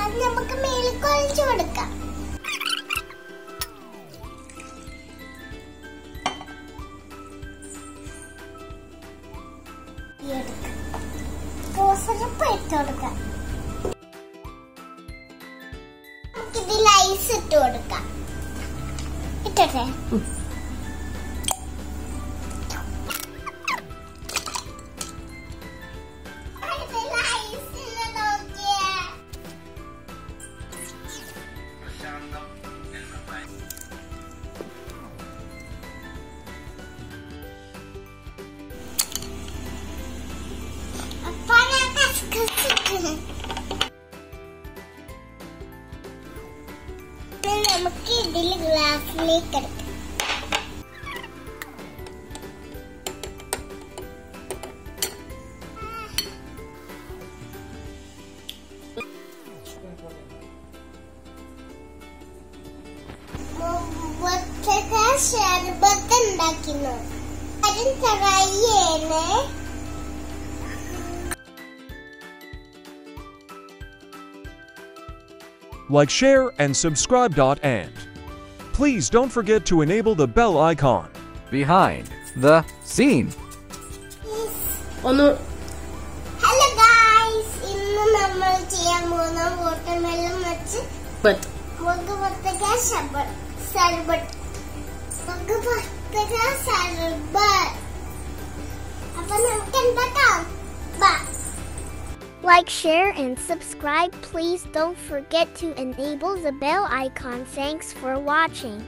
അത് നമുക്ക് മേലേക്ക് ഒഴിച്ചു കൊടുക്കാം. റോസപ്പ് ഇട്ട് കൊടുക്കാം. നമുക്കിതിൽ ഐസ് ഇട്ട് കൊടുക്കാം. ഇട്ടേ. നമുക്ക് ഇതിൽ ഗ്ലാസ്സിലേക്ക് എടുക്കാം. ഷർബത്ത് ഉണ്ടാക്കുന്നു. അതും ട്രൈ ചെയ്യണേ. Like, share, and subscribe. And please don't forget to enable the bell icon. Behind the scene. Hello guys, ഇന്ന് നമ്മൾ ചെയ്യാൻ പോകുന്ന വാട്ടർമെലൺ വെച്ച് മുഖപത്തക സർബത്ത്. അപ്പൊ നമുക്ക് ഉണ്ടാക്കാം. Like, share, and subscribe. Please don't forget to enable the bell icon. Thanks for watching.